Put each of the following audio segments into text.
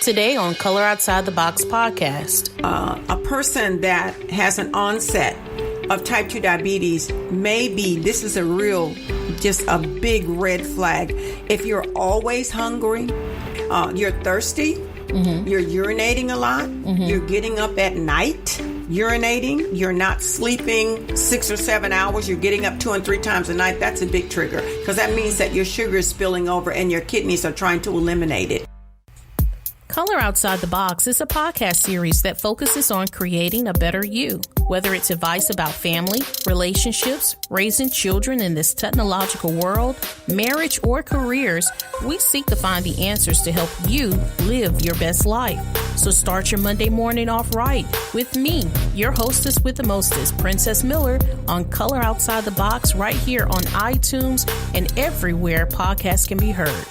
Today on Color Outside the Box podcast. A person that has an onset of type 2 diabetes this is just a big red flag. If you're always hungry, you're thirsty, you're urinating a lot, you're getting up at night, urinating, you're not sleeping 6 or 7 hours, you're getting up 2 and 3 times a night, that's a big trigger because that means that your sugar is spilling over and your kidneys are trying to eliminate it. Color Outside the Box is a podcast series that focuses on creating a better you. Whether it's advice about family, relationships, raising children in this technological world, marriage, or careers, we seek to find the answers to help you live your best life. So start your Monday morning off right with me, your hostess with the mostest, Princess Miller, on Color Outside the Box right here on iTunes and everywhere podcasts can be heard.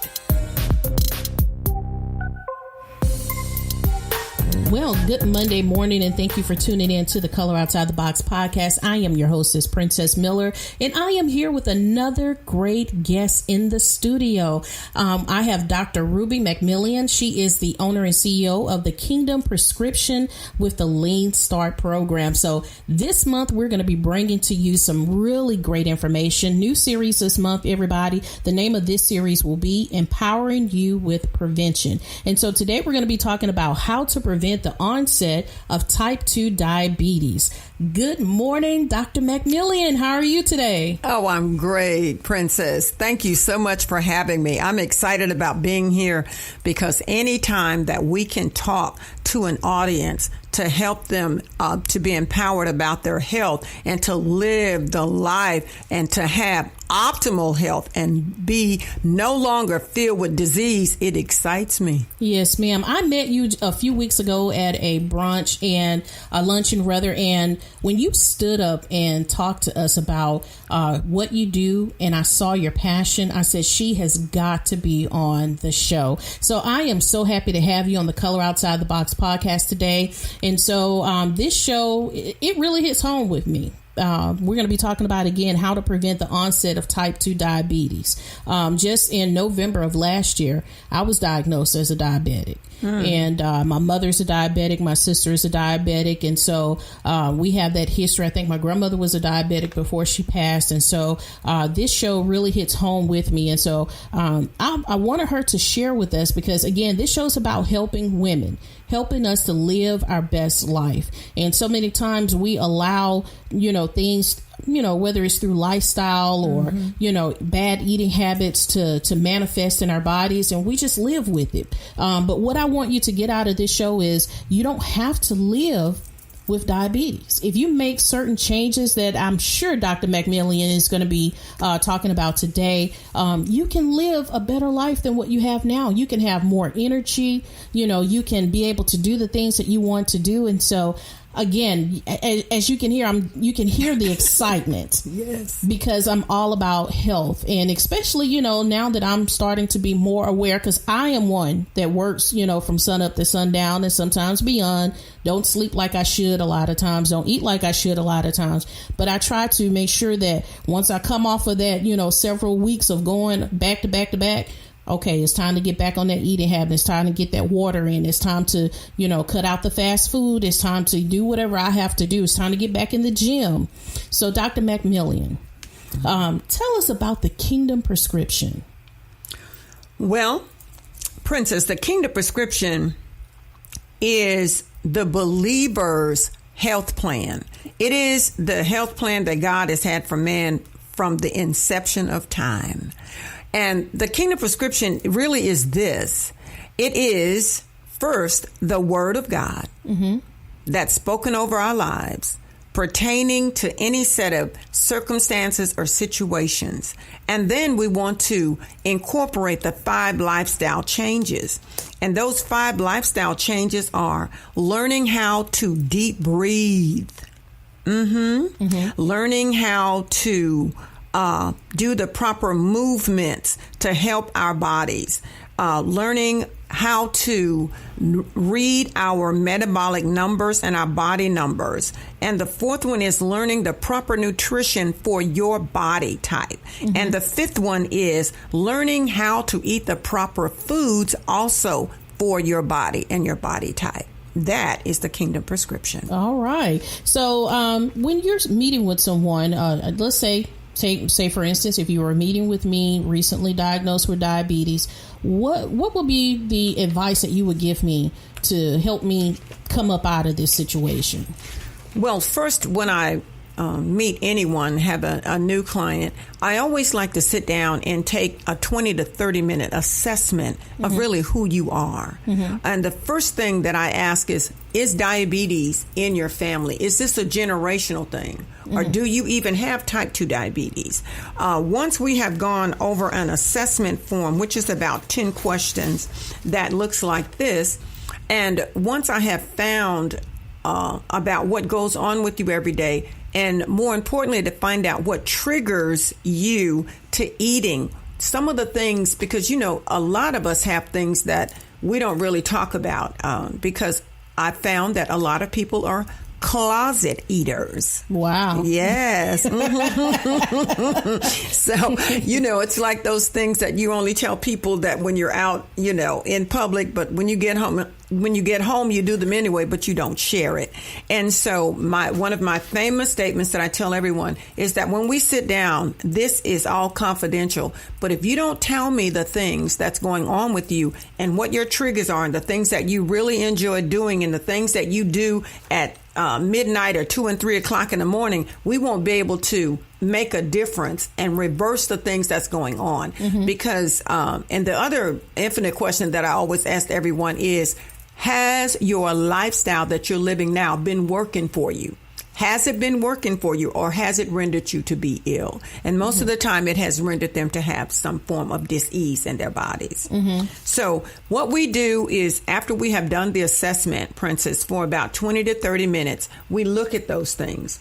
Well, good Monday morning, and thank you for tuning in to the Color Outside the Box podcast. I am your hostess, Princess Miller, and I am here with another great guest in the studio. I have Dr. Ruby McMillian. She is the owner and CEO of the Kingdom Prescription with the Lean Start program. So this month, we're going to be bringing to you some really great information. New series this month, everybody. The name of this series will be Empowering You with Prevention. And so today, we're going to be talking about how to prevent the onset of type 2 diabetes. Good morning, Dr. McMillian. How are you today? Oh, I'm great, Princess. Thank you so much for having me. I'm excited about being here because anytime that we can talk to an audience to help them to be empowered about their health and to live the life and to have optimal health and be no longer filled with disease, it excites me. Yes, ma'am. I met you a few weeks ago at a brunch and a luncheon rather, and when you stood up and talked to us about what you do and I saw your passion, I said she has got to be on the show. So I am so happy to have you on the Color Outside the Box podcast today. And so this show, it really hits home with me. We're going to be talking about, again, how to prevent the onset of type 2 diabetes. Just in November of last year, I was diagnosed as a diabetic. And my mother's a diabetic. My sister is a diabetic. And so we have that history. I think my grandmother was a diabetic before she passed. And so this show really hits home with me. And so I wanted her to share with us because, again, this show's about helping women, helping us to live our best life. And so many times we allow, things, whether it's through lifestyle or, bad eating habits to manifest in our bodies, and we just live with it. But what I want you to get out of this show is you don't have to live with diabetes. If you make certain changes that I'm sure Dr. McMillian is going to be talking about today, you can live a better life than what you have now. You can have more energy, you can be able to do the things that you want to do. And so again, as you can hear, you can hear the excitement. Yes. Because I'm all about health. And especially, now that I'm starting to be more aware, because I am one that works, from sun up to sundown and sometimes beyond. Don't sleep like I should a lot of times. Don't eat like I should a lot of times. But I try to make sure that once I come off of that, several weeks of going back to back to back, okay, it's time to get back on that eating habit. It's time to get that water in. It's time to, cut out the fast food. It's time to do whatever I have to do. It's time to get back in the gym. So, Dr. McMillian, tell us about the Kingdom Prescription. Well, Princess, the Kingdom Prescription is the believer's health plan. It is the health plan that God has had for man from the inception of time. And the Kingdom Prescription really is this. It is, first, the Word of God that's spoken over our lives, pertaining to any set of circumstances or situations. And then we want to incorporate the 5 lifestyle changes. And those 5 lifestyle changes are learning how to deep breathe, learning how to do the proper movements to help our bodies, learning how to read our metabolic numbers and our body numbers. And the 4th one is learning the proper nutrition for your body type. And the 5th one is learning how to eat the proper foods also for your body and your body type. That is the Kingdom Prescription. All right. So when you're meeting with someone, let's say for instance, if you were meeting with me, recently diagnosed with diabetes, what would be the advice that you would give me to help me come up out of this situation? Well, first, when I meet anyone, have a new client, I always like to sit down and take a 20 to 30 minute assessment of really who you are. And the first thing that I ask is diabetes in your family? Is this a generational thing? Or do you even have type 2 diabetes? Once we have gone over an assessment form, which is about 10 questions that looks like this, and once I have found about what goes on with you every day, and more importantly, to find out what triggers you to eating. Some of the things, because, a lot of us have things that we don't really talk about because I found that a lot of people are closet eaters. Wow. Yes. So, it's like those things that you only tell people that when you're out, in public, but when you get home, you do them anyway, but you don't share it. And so one of my famous statements that I tell everyone is that when we sit down, this is all confidential. But if you don't tell me the things that's going on with you and what your triggers are and the things that you really enjoy doing and the things that you do at midnight or 2 and 3 o'clock in the morning, we won't be able to make a difference and reverse the things that's going on. Because, and the other infinite question that I always ask everyone is, has your lifestyle that you're living now been working for you? Has it been working for you, or has it rendered you to be ill? And most of the time it has rendered them to have some form of dis-ease in their bodies. So what we do is, after we have done the assessment, Princess, for about 20 to 30 minutes, we look at those things.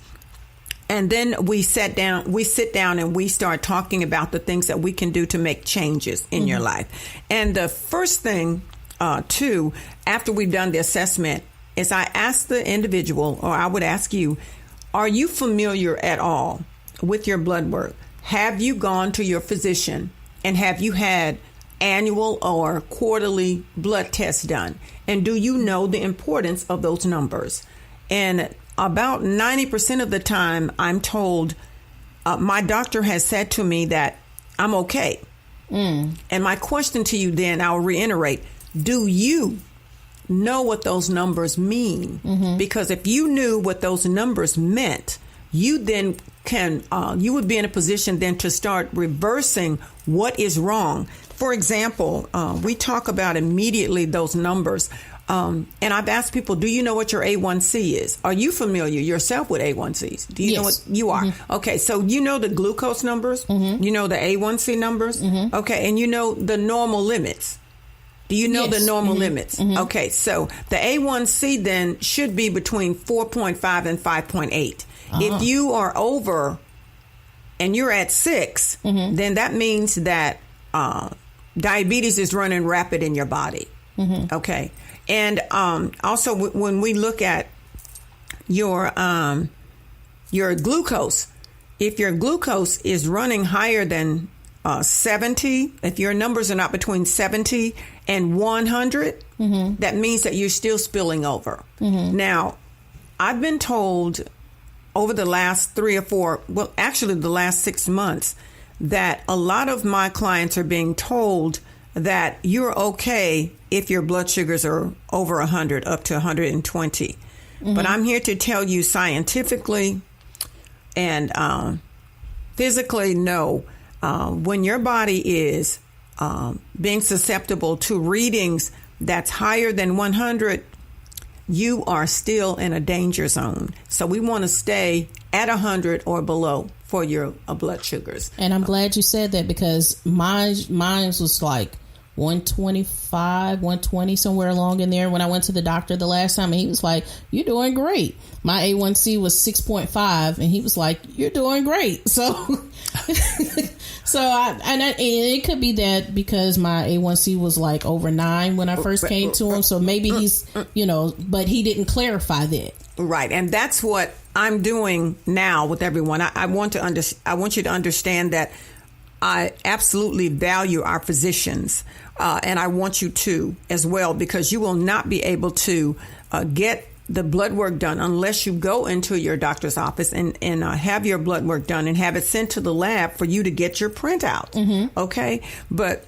And then we sit down and we start talking about the things that we can do to make changes in your life. And the first thing, too, after we've done the assessment, is I ask the individual, or I would ask you, are you familiar at all with your blood work? Have you gone to your physician, and have you had annual or quarterly blood tests done? And do you know the importance of those numbers? And about 90% of the time, I'm told, my doctor has said to me that I'm okay. And my question to you then, I'll reiterate, do you know what those numbers mean? Because if you knew what those numbers meant, you then you would be in a position then to start reversing what is wrong. For example, we talk about immediately those numbers. And I've asked people, do you know what your A1C is? Are you familiar yourself with A1Cs? Do you know what you are? Okay, so you know the glucose numbers, you know the A1C numbers, okay, and you know the normal limits. Do you know the normal limits? Okay, so the A1C then should be between 4.5 and 5.8. If you are over and you're at 6, then that means that diabetes is running rapid in your body. Okay, and also when we look at your glucose, if your glucose is running higher than 70, if your numbers are not between 70 and 100, that means that you're still spilling over. Now, I've been told over the last 3 or 4, well, actually the last 6 months, that a lot of my clients are being told that you're okay if your blood sugars are over 100, up to 120. But I'm here to tell you scientifically and physically, no. When your body is being susceptible to readings that's higher than 100, you are still in a danger zone. So we want to stay at 100 or below for your blood sugars. And I'm glad you said that, because mine was like 125, 120, somewhere along in there when I went to the doctor the last time, and he was like, you're doing great. My A1C was 6.5, and he was like, you're doing great. So it could be that because my A1C was like over 9 when I first came to him. So maybe he's, but he didn't clarify that. Right. And that's what I'm doing now with everyone. I want you to understand that I absolutely value our physicians, and I want you to as well, because you will not be able to get the blood work done unless you go into your doctor's office and have your blood work done and have it sent to the lab for you to get your printout. Okay? But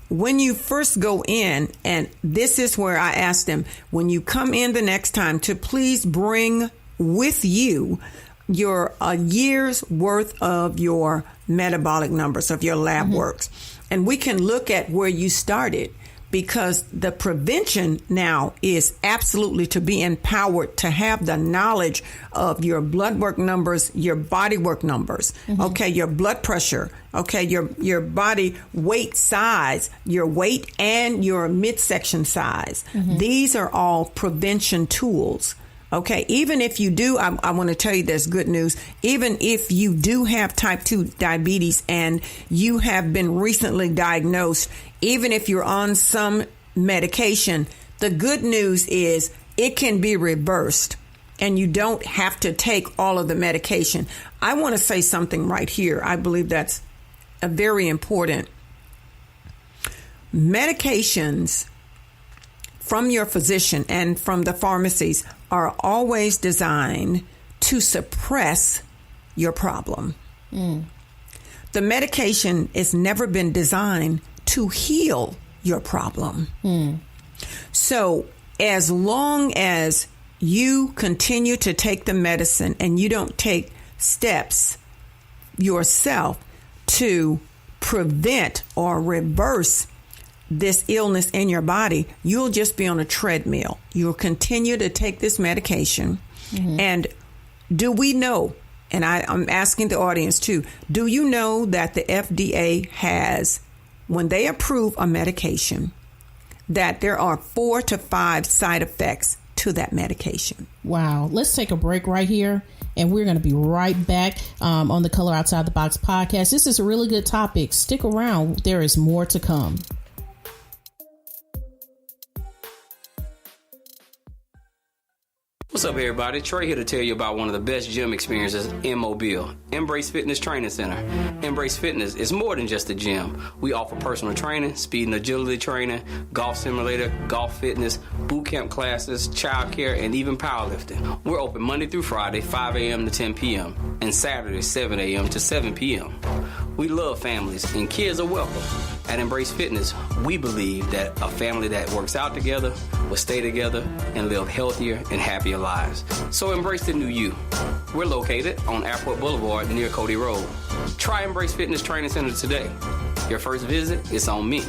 when you first go in, and this is where I asked them, when you come in the next time, to please bring with you your year's worth of your metabolic numbers, of your lab works. And we can look at where you started, because the prevention now is absolutely to be empowered to have the knowledge of your blood work numbers, your body work numbers, okay, your blood pressure, okay, your body weight size, your weight and your midsection size. These are all prevention tools. Okay, even if you do, I want to tell you there's good news. Even if you do have type 2 diabetes and you have been recently diagnosed, even if you're on some medication, the good news is it can be reversed and you don't have to take all of the medication. I want to say something right here. I believe that's a very important. Medications from your physician and from the pharmacies are always designed to suppress your problem. The medication has never been designed to heal your problem. So as long as you continue to take the medicine and you don't take steps yourself to prevent or reverse this illness in your body, you'll just be on a treadmill. You'll continue to take this medication. And do we know, and I'm asking the audience too, do you know that the FDA has, when they approve a medication, that there are 4 to 5 side effects to that medication? Wow. Let's take a break right here, and we're going to be right back on the Color Outside the Box podcast. This is a really good topic. Stick around. There is more to come. What's up, everybody? Trey here to tell you about one of the best gym experiences in Mobile, Embrace Fitness Training Center. Embrace Fitness is more than just a gym. We offer personal training, speed and agility training, golf simulator, golf fitness, boot camp classes, childcare, and even powerlifting. We're open Monday through Friday, 5 a.m. to 10 p.m., and Saturday, 7 a.m. to 7 p.m. We love families, and kids are welcome. At Embrace Fitness, we believe that a family that works out together will stay together and live healthier and happier lives. So embrace the new you. We're located on Airport Boulevard near Cody Road. Try Embrace Fitness Training Center today. Your first visit is on me.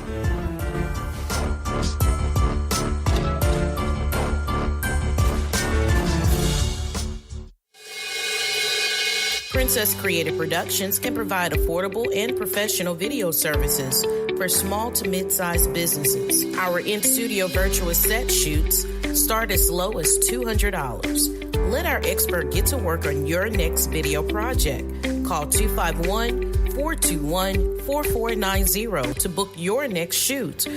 Princess Creative Productions can provide affordable and professional video services for small to mid-sized businesses. Our in-studio virtual set shoots start as low as $200. Let our expert get to work on your next video project. Call 251-421-4490 to book your next shoot.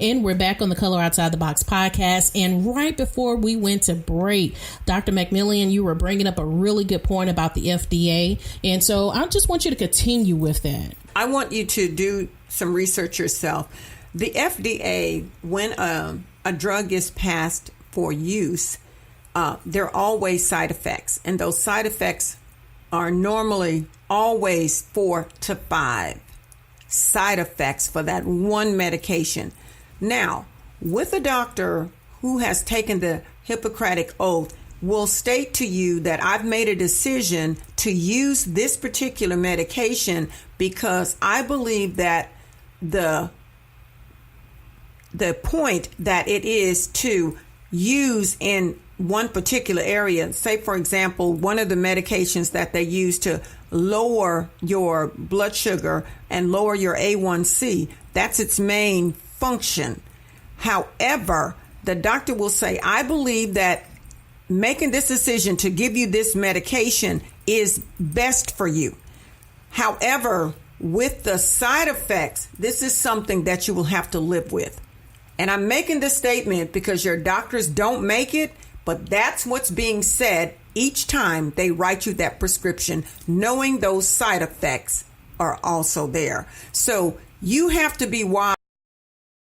And we're back on the Color Outside the Box podcast. And right before we went to break, Dr. McMillian, you were bringing up a really good point about the FDA. And so I just want you to continue with that. I want you to do some research yourself. The FDA, when a drug is passed for use, there are always side effects. And those side effects are normally always 4 to 5 side effects for that one medication. Now, with a doctor who has taken the Hippocratic Oath, will state to you that I've made a decision to use this particular medication because I believe that the point that it is to use in one particular area, say, for example, one of the medications that they use to lower your blood sugar and lower your A1C, that's its main function. However, the doctor will say, I believe that making this decision to give you this medication is best for you. However, with the side effects, this is something that you will have to live with. And I'm making this statement because your doctors don't make it, but that's what's being said each time they write you that prescription, knowing those side effects are also there. So you have to be wise